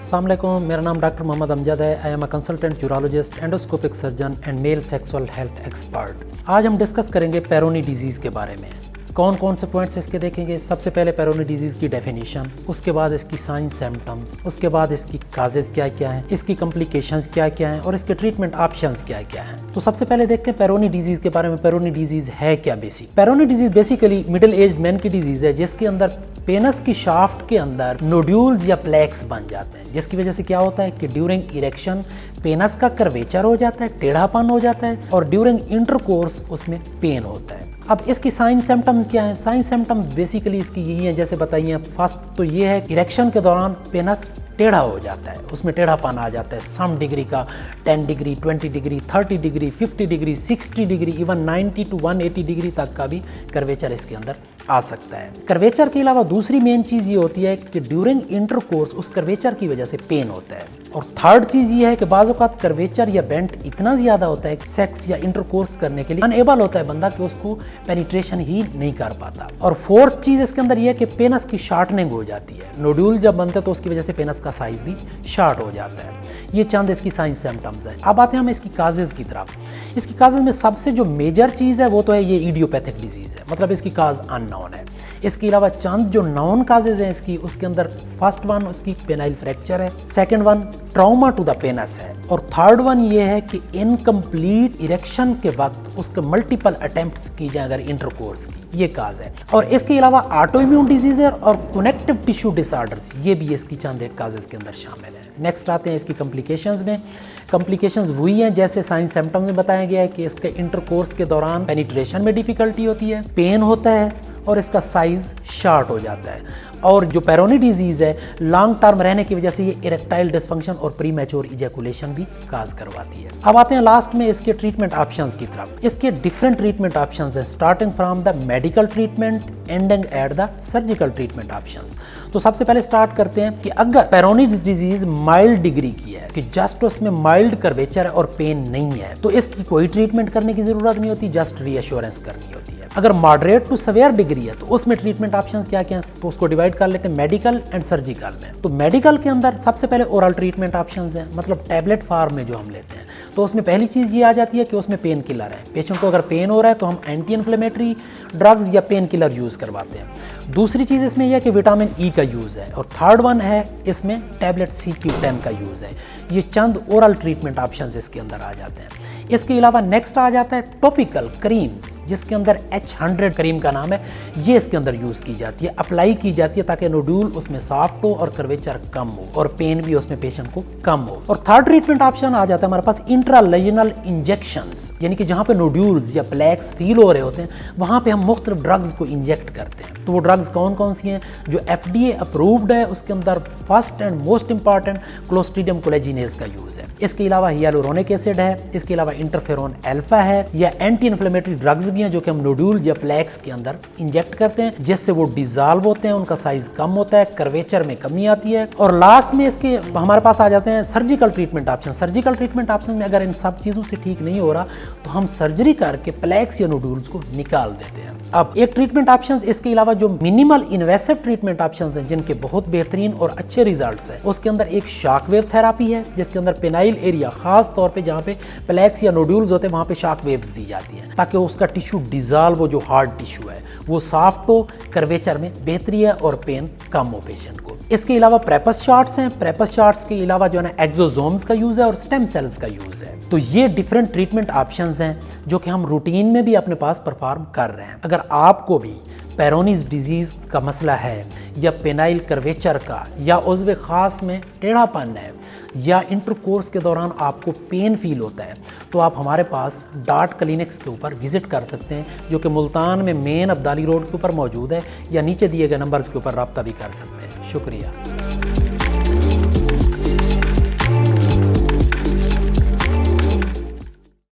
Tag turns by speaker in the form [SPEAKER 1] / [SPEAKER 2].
[SPEAKER 1] अस्सलाम वालेकुम, मेरा नाम डॉक्टर मोहम्मद अमजद है। I am a consultant urologist, endoscopic surgeon and male sexual health expert. आज हम डिस्कस करेंगे पेरोनी डिजीज़ के बारे में। कौन कौन से पॉइंट्स इसके देखेंगे। सबसे पहले पेरोनी डिजीज़ की डेफिनेशन, उसके बाद इसकी साइंस सिम्टम्स, उसके बाद इसकी काजेज़ क्या क्या हैं, इसकी कॉम्प्लिकेशंस क्या क्या हैं और इसके ट्रीटमेंट ऑप्शंस क्या क्या हैं। तो सबसे पहले देखते हैं पेरोनी डिजीज़ के बारे में। पेरोनी डिजीज़ है क्या basic. Peyronie disease basically middle age man की डिजीज़ है जिसके अंदर पेनस की शाफ्ट के अंदर नोड्यूल्स या प्लेक्स बन जाते हैं, जिसकी वजह से क्या होता है कि ड्यूरिंग इरेक्शन पेनस का कर्वेचर हो जाता है, टेढ़ापन हो जाता है और ड्यूरिंग इंटरकोर्स उसमें पेन होता है। अब इसकी साइन सिम्टम्स क्या हैं। साइन सिम्टम्स बेसिकली इसकी यही है जैसे बताइए। फर्स्ट तो ये है इरेक्शन के दौरान पेनस टेढ़ा हो जाता है, उसमें टेढ़ापन आ जाता है सम डिग्री का, 10 degree, 20 degree, 30 degree, 50 degree, 60 degree, even 90 to 180 degree तक का भी कर्वेचर इसके अंदर आ सकता है। कर्वेचर के अलावा दूसरी मेन चीज़ ये होती है कि ड्यूरिंग इंटरकोर्स उस कर्वेचर की वजह से पेन होता है। और थर्ड चीज़ ये है कि बाज़ औक़ात कर्वेचर या बेंट इतना ज़्यादा होता है कि सेक्स या इंटरकोर्स करने के लिए अनएबल होता है बंदा कि उसको पेनिट्रेशन ही नहीं कर पाता। और फोर्थ चीज़ इसके अंदर ये है कि पेनस की शार्टनिंग हो जाती है। नोड्यूल जब बनते हैं तो उसकी वजह से पेनस का साइज भी शार्ट हो जाता है। ये चंद इसकी साइंस सिम्टम्स है। अब आते हैं हम इसकी काजेज़ की तरफ। इसकी काजेज़ में सबसे जो मेजर चीज़ है वो तो है ये इडियोपैथिक डिजीज़ है, मतलब इसकी काज अननोन है। इसके अलावा चंद जो नॉन काजेज़ हैं इसकी, उसके अंदर फर्स्ट वन इसकी पेनाइल फ्रैक्चर है, second one trauma to the penis है और थर्ड वन ये है कि इनकम्प्लीट इरेक्शन के वक्त उसके मल्टीपल अटेम्प्ट्स की जाए अगर इंटरकोर्स की, ये काज है। और इसके अलावा ऑटोइम्यून डिजीज और कनेक्टिव टिश्यू डिसऑर्डर्स, ये भी इसकी चंद एक काजेज़ के अंदर शामिल है। नेक्स्ट आते हैं इसकी कॉम्प्लिकेशंस में। कॉम्प्लिकेशंस वही हैं जैसे साइंस सिम्टम्स में बताया गया है कि इसके इंटरकोर्स के दौरान पेनिट्रेशन में डिफिकल्टी होती है, पेन होता है और इसका साइज शार्ट हो जाता है। और जो पेरोनी डिजीज़ है लॉन्ग टर्म रहने की वजह से ये इरेक्टाइल डिस्फंक्शन और प्रीमैच्योर इजैकुलेशन भी काज करवाती है। अब आते हैं लास्ट में इसके ट्रीटमेंट ऑप्शंस की तरफ। इसके डिफरेंट ट्रीटमेंट ऑप्शंस हैं, starting from the medical treatment ending at the surgical treatment options. तो सबसे पहले स्टार्ट करते हैं कि अगर पेरोनी डिजीज माइल्ड डिग्री की है कि जस्ट उसमें माइल्ड कर्वेचर है और पेन नहीं है तो इसकी कोई ट्रीटमेंट करने की जरूरत नहीं होती, जस्ट रीअश्योरेंस करनी होती है। अगर मॉडरेट टू सवेयर डिग्री है तो उसमें ट्रीटमेंट ऑप्शंस क्या क्या हैं, तो उसको डिवाइड कर लेते हैं मेडिकल एंड सर्जिकल में। तो मेडिकल के अंदर सबसे पहले ओरल ट्रीटमेंट ऑप्शंस हैं, मतलब टैबलेट फॉर्म में जो हम लेते हैं। तो उसमें पहली चीज़ ये आ जाती है कि उसमें पेन किलर है। पेशेंट को अगर पेन हो रहा है तो हम एंटी इन्फ्लेमेटरी ड्रग्स या पेन किलर यूज़ करवाते हैं। दूसरी चीज़ इसमें यह है कि विटामिन ई का यूज़ है और थर्ड वन है इसमें टैबलेट CQ10 का यूज़ है। ये चंद ओरल ट्रीटमेंट ऑप्शंस इसके अंदर आ जाते हैं। इसके अलावा नेक्स्ट आ जाता है टॉपिकल क्रीम्स, जिसके अंदर H100 क्रीम का नाम है। ये इसके अंदर यूज़ की जाती है, अप्लाई की जाती है ताकि नोड्यूल उसमें सॉफ्ट हो और कर्वेचर कम हो और पेन भी उसमें पेशेंट को कम हो। और थर्ड ट्रीटमेंट ऑप्शन आ जाता है हमारे पास इंट्रालेजनल इंजेक्शंस, यानी कि जहाँ पे नोड्यूल्स या प्लेक्स फील हो रहे होते हैं वहाँ पे हम मुख्तलिफ ड्रग्स को इंजेक्ट करते हैं। तो वो ड्रग्स कौन कौन सी हैं जो FDA अप्रूव्ड है, उसके अंदर first and most important clostridium collagenase का यूज़ है। इसके अलावा हियालुरोनिक एसिड है, इसके अलावा इंटरफेरोन अल्फा है, या एंटी इन्फ्लेमेटरी ड्रग्स भी हैं जो कि हम नोड्यूल या प्लेक्स के अंदर इंजेक्ट करते हैं जिससे वो डिजॉल्व होते हैं, उनका साइज कम होता है, कर्वेचर में कमी आती है। और लास्ट में इसके हमारे पास आ जाते हैं surgical treatment option. Surgical treatment option में अगर इन सब चीज़ों से ठीक नहीं हो रहा तो हम सर्जरी करके प्लेक्स या नोड्यूल्स को निकाल देते हैं। अब एक ट्रीटमेंट ऑप्शंस इसके अलावा जो मिनिमल इन्वेसिव ट्रीटमेंट ऑप्शंस हैं जिनके बहुत बेहतरीन और अच्छे रिजल्ट्स हैं, उसके अंदर एक शॉक वेव थेरापी है जिसके अंदर पेनाइल एरिया खास तौर पे जहाँ पे प्लेक्स या नोड्यूल्स होते हैं वहाँ पे शॉक वेव्स दी जाती हैं ताकि उसका टिश्यू डिजॉल्व हो, जो हार्ड टिश्यू है वो सॉफ्ट हो, कर्वेचर में बेहतरी है और पेन कम हो पेशेंट को। इसके अलावा प्रेपस शॉट्स हैं। प्रेपस शॉट्स के अलावा जो है ना एक्सोसोम्स का यूज़ है और स्टेम सेल्स का यूज़ है। तो ये डिफरेंट ट्रीटमेंट ऑप्शंस हैं जो कि हम रूटीन में भी अपने पास परफॉर्म कर रहे हैं। अगर आपको भी पेरोनीज डिजीज़ का मसला है या पेनाइल कर्वेचर का या उज़्व ख़ास में टेढ़ापन है या इंटरकोर्स के दौरान आपको पेन फील होता है तो आप हमारे पास डार्ट क्लिनिक्स के ऊपर विज़िट कर सकते हैं जो कि मुल्तान में मेन अब्दाली रोड के ऊपर मौजूद है, या नीचे दिए गए नंबर्स के ऊपर रब्ता भी कर सकते हैं। शुक्रिया।